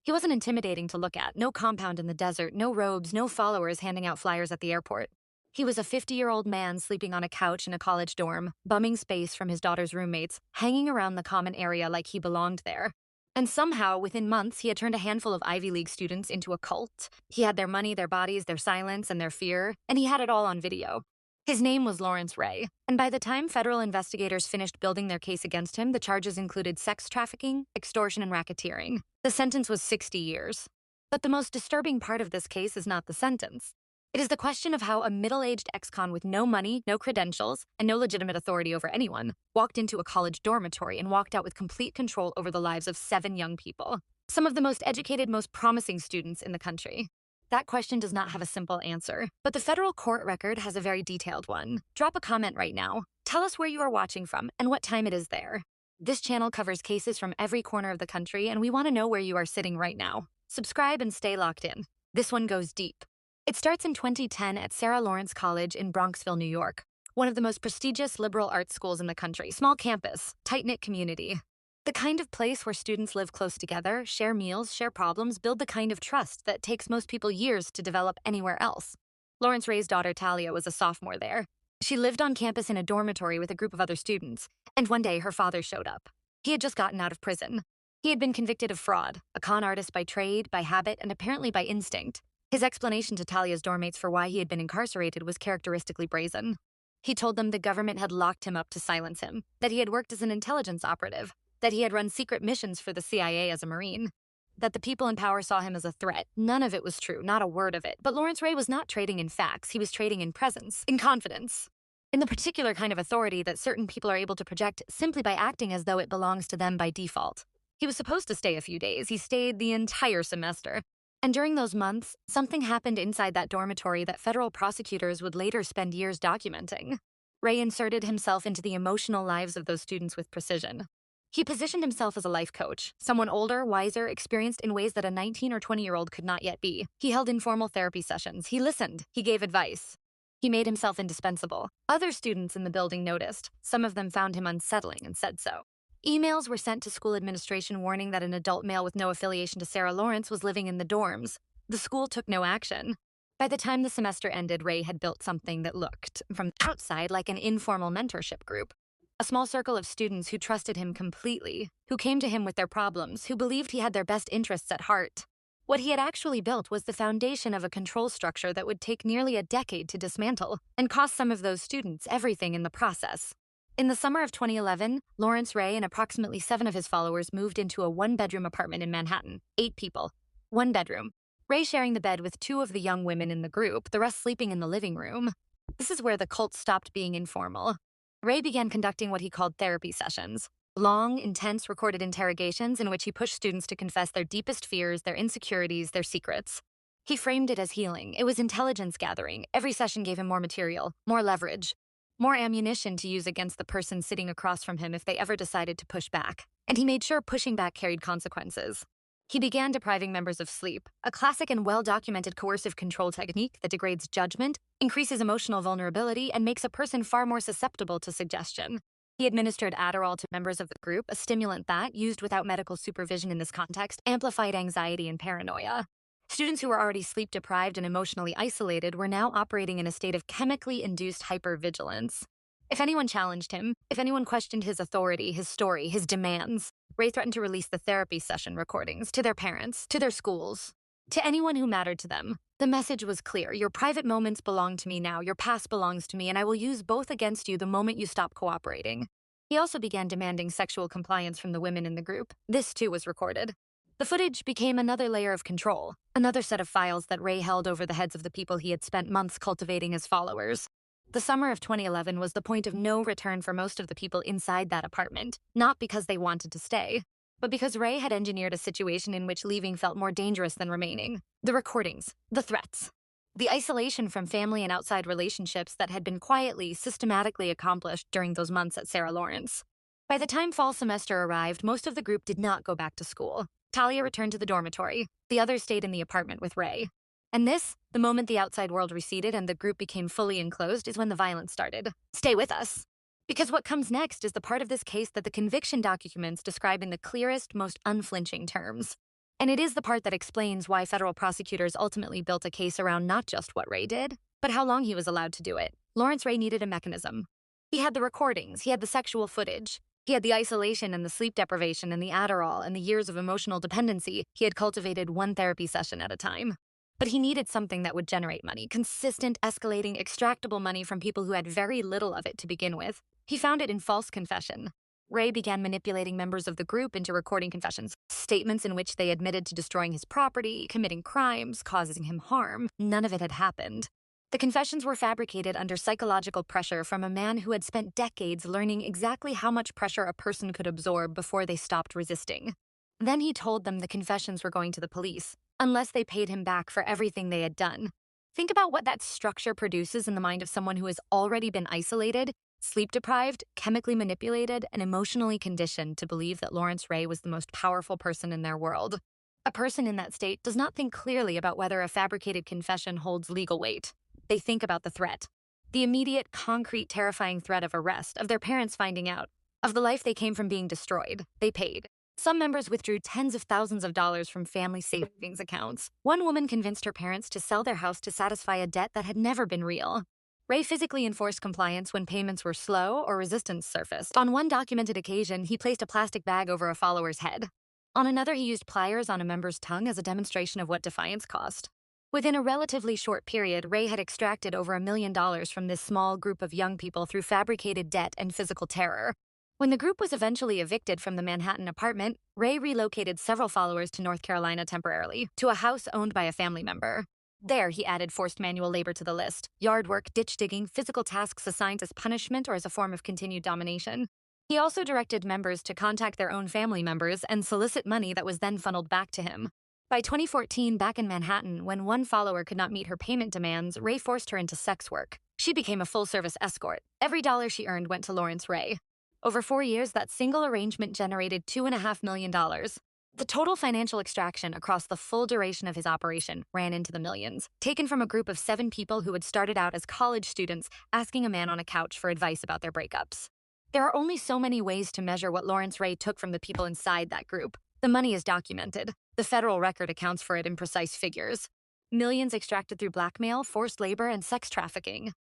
He wasn't intimidating to look at, no compound in the desert, no robes, no followers handing out flyers at the airport. He was a 50-year-old man sleeping on a couch in a college dorm, bumming space from his daughter's roommates, hanging around the common area like he belonged there. And somehow, within months, he had turned a handful of Ivy League students into a cult. He had their money, their bodies, their silence, and their fear, and he had it all on video. His name was Lawrence Ray, and by the time federal investigators finished building their case against him, the charges included sex trafficking, extortion, and racketeering. The sentence was 60 years. But the most disturbing part of this case is not the sentence. It is the question of how a middle-aged ex-con with no money, no credentials, and no legitimate authority over anyone walked into a college dormitory and walked out with complete control over the lives of 7 young people, some of the most educated, most promising students in the country. That question does not have a simple answer, but the federal court record has a very detailed one. Drop a comment right now. Tell us where you are watching from and what time it is there. This channel covers cases from every corner of the country, and we want to know where you are sitting right now. Subscribe and stay locked in. This one goes deep. It starts in 2010 at Sarah Lawrence College in Bronxville, New York, one of the most prestigious liberal arts schools in the country. Small campus, tight-knit community. The kind of place where students live close together, share meals, share problems, build the kind of trust that takes most people years to develop anywhere else. Lawrence Ray's daughter, Talia, was a sophomore there. She lived on campus in a dormitory with a group of other students, and one day her father showed up. He had just gotten out of prison. He had been convicted of fraud, a con artist by trade, by habit, and apparently by instinct. His explanation to Talia's dormmates for why he had been incarcerated was characteristically brazen. He told them the government had locked him up to silence him, that he had worked as an intelligence operative, that he had run secret missions for the CIA as a Marine, that the people in power saw him as a threat. None of it was true, not a word of it. But Lawrence Ray was not trading in facts, he was trading in presence, in confidence, in the particular kind of authority that certain people are able to project simply by acting as though it belongs to them by default. He was supposed to stay a few days. He stayed the entire semester. And during those months, something happened inside that dormitory that federal prosecutors would later spend years documenting. Ray inserted himself into the emotional lives of those students with precision. He positioned himself as a life coach, someone older, wiser, experienced in ways that a 19 or 20-year-old could not yet be. He held informal therapy sessions. He listened. He gave advice. He made himself indispensable. Other students in the building noticed. Some of them found him unsettling and said so. Emails were sent to school administration warning that an adult male with no affiliation to Sarah Lawrence was living in the dorms. The school took no action. By the time the semester ended, Ray had built something that looked, from the outside, like an informal mentorship group. A small circle of students who trusted him completely, who came to him with their problems, who believed he had their best interests at heart. What he had actually built was the foundation of a control structure that would take nearly a decade to dismantle, and cost some of those students everything in the process. In the summer of 2011, Lawrence Ray and approximately 7 of his followers moved into a one-bedroom apartment in Manhattan. 8 people. 1 bedroom. Ray sharing the bed with 2 of the young women in the group, the rest sleeping in the living room. This is where the cult stopped being informal. Ray began conducting what he called therapy sessions. Long, intense recorded interrogations in which he pushed students to confess their deepest fears, their insecurities, their secrets. He framed it as healing. It was intelligence gathering. Every session gave him more material, more leverage, more ammunition to use against the person sitting across from him if they ever decided to push back. And he made sure pushing back carried consequences. He began depriving members of sleep, a classic and well-documented coercive control technique that degrades judgment, increases emotional vulnerability, and makes a person far more susceptible to suggestion. He administered Adderall to members of the group, a stimulant that, used without medical supervision in this context, amplified anxiety and paranoia. Students who were already sleep-deprived and emotionally isolated were now operating in a state of chemically induced hypervigilance. If anyone challenged him, if anyone questioned his authority, his story, his demands, Ray threatened to release the therapy session recordings to their parents, to their schools, to anyone who mattered to them. The message was clear. Your private moments belong to me now, your past belongs to me, and I will use both against you the moment you stop cooperating. He also began demanding sexual compliance from the women in the group. This, too, was recorded. The footage became another layer of control, another set of files that Ray held over the heads of the people he had spent months cultivating as followers. The summer of 2011 was the point of no return for most of the people inside that apartment, not because they wanted to stay, but because Ray had engineered a situation in which leaving felt more dangerous than remaining. The recordings, the threats, the isolation from family and outside relationships that had been quietly, systematically accomplished during those months at Sarah Lawrence. By the time fall semester arrived, most of the group did not go back to school. Talia returned to the dormitory. The others stayed in the apartment with Ray. And this, the moment the outside world receded and the group became fully enclosed, is when the violence started. Stay with us. Because what comes next is the part of this case that the conviction documents describe in the clearest, most unflinching terms. And it is the part that explains why federal prosecutors ultimately built a case around not just what Ray did, but how long he was allowed to do it. Lawrence Ray needed a mechanism. He had the recordings, he had the sexual footage, he had the isolation and the sleep deprivation and the Adderall and the years of emotional dependency he had cultivated one therapy session at a time. But he needed something that would generate money, consistent, escalating, extractable money from people who had very little of it to begin with. He found it in false confession. Ray began manipulating members of the group into recording confessions, statements in which they admitted to destroying his property, committing crimes, causing him harm. None of it had happened. The confessions were fabricated under psychological pressure from a man who had spent decades learning exactly how much pressure a person could absorb before they stopped resisting. Then he told them the confessions were going to the police, unless they paid him back for everything they had done. Think about what that structure produces in the mind of someone who has already been isolated, sleep deprived, chemically manipulated, and emotionally conditioned to believe that Lawrence Ray was the most powerful person in their world. A person in that state does not think clearly about whether a fabricated confession holds legal weight. They think about the threat. The immediate, concrete, terrifying threat of arrest, of their parents finding out, of the life they came from being destroyed. They paid. Some members withdrew tens of thousands of dollars from family savings accounts. One woman convinced her parents to sell their house to satisfy a debt that had never been real. Ray physically enforced compliance when payments were slow or resistance surfaced. On one documented occasion, he placed a plastic bag over a follower's head. On another, he used pliers on a member's tongue as a demonstration of what defiance cost. Within a relatively short period, Ray had extracted over $1 million from this small group of young people through fabricated debt and physical terror. When the group was eventually evicted from the Manhattan apartment, Ray relocated several followers to North Carolina temporarily, to a house owned by a family member. There, he added forced manual labor to the list: yard work, ditch digging, physical tasks assigned as punishment or as a form of continued domination. He also directed members to contact their own family members and solicit money that was then funneled back to him. By 2014, back in Manhattan, when one follower could not meet her payment demands, Ray forced her into sex work. She became a full-service escort. Every dollar she earned went to Lawrence Ray. Over 4 years, that single arrangement generated $2.5 million. The total financial extraction across the full duration of his operation ran into the millions, taken from a group of 7 people who had started out as college students asking a man on a couch for advice about their breakups. There are only so many ways to measure what Lawrence Ray took from the people inside that group. The money is documented. The federal record accounts for it in precise figures. Millions extracted through blackmail, forced labor, and sex trafficking.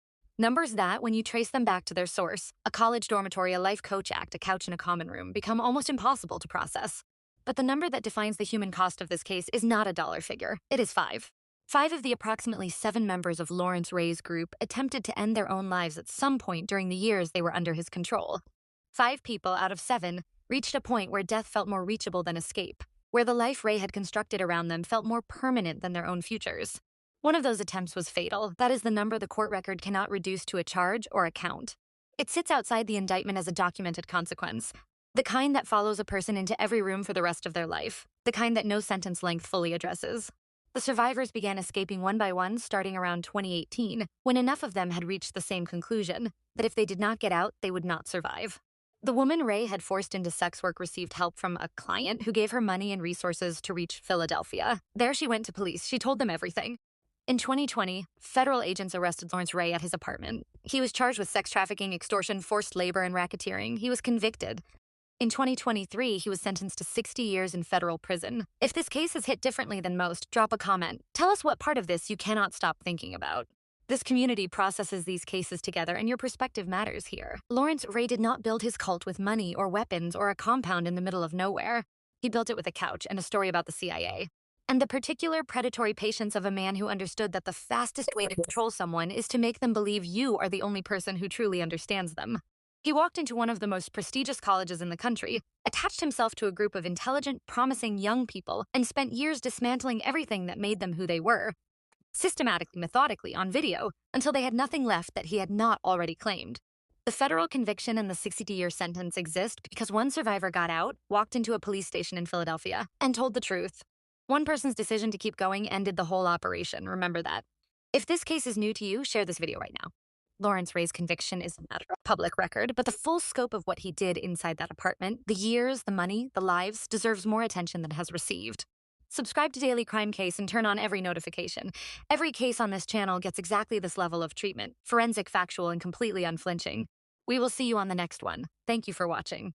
Numbers that, when you trace them back to their source, a college dormitory, a life coach act, a couch in a common room, become almost impossible to process. But the number that defines the human cost of this case is not a dollar figure. It is 5. 5 of the approximately 7 members of Lawrence Ray's group attempted to end their own lives at some point during the years they were under his control. 5 people out of 7 reached a point where death felt more reachable than escape, where the life Ray had constructed around them felt more permanent than their own futures. One of those attempts was fatal. That is the number the court record cannot reduce to a charge or a count. It sits outside the indictment as a documented consequence, the kind that follows a person into every room for the rest of their life, the kind that no sentence length fully addresses. The survivors began escaping one by one starting around 2018, when enough of them had reached the same conclusion, that if they did not get out, they would not survive. The woman Ray had forced into sex work received help from a client who gave her money and resources to reach Philadelphia. There she went to police. She told them everything. In 2020, federal agents arrested Lawrence Ray at his apartment. He was charged with sex trafficking, extortion, forced labor, and racketeering. He was convicted. In 2023, he was sentenced to 60 years in federal prison. If this case is hit differently than most, drop a comment. Tell us what part of this you cannot stop thinking about. This community processes these cases together, and your perspective matters here. Lawrence Ray did not build his cult with money or weapons or a compound in the middle of nowhere. He built it with a couch and a story about the CIA. And the particular predatory patience of a man who understood that the fastest way to control someone is to make them believe you are the only person who truly understands them. He walked into one of the most prestigious colleges in the country, attached himself to a group of intelligent, promising young people, and spent years dismantling everything that made them who they were, systematically, methodically, on video, until they had nothing left that he had not already claimed. The federal conviction and the 60-year sentence exist because one survivor got out, walked into a police station in Philadelphia, and told the truth. One person's decision to keep going ended the whole operation, remember that. If this case is new to you, share this video right now. Lawrence Ray's conviction is a matter of public record, but the full scope of what he did inside that apartment, the years, the money, the lives, deserves more attention than it has received. Subscribe to Daily Crime Case and turn on every notification. Every case on this channel gets exactly this level of treatment: forensic, factual, and completely unflinching. We will see you on the next one. Thank you for watching.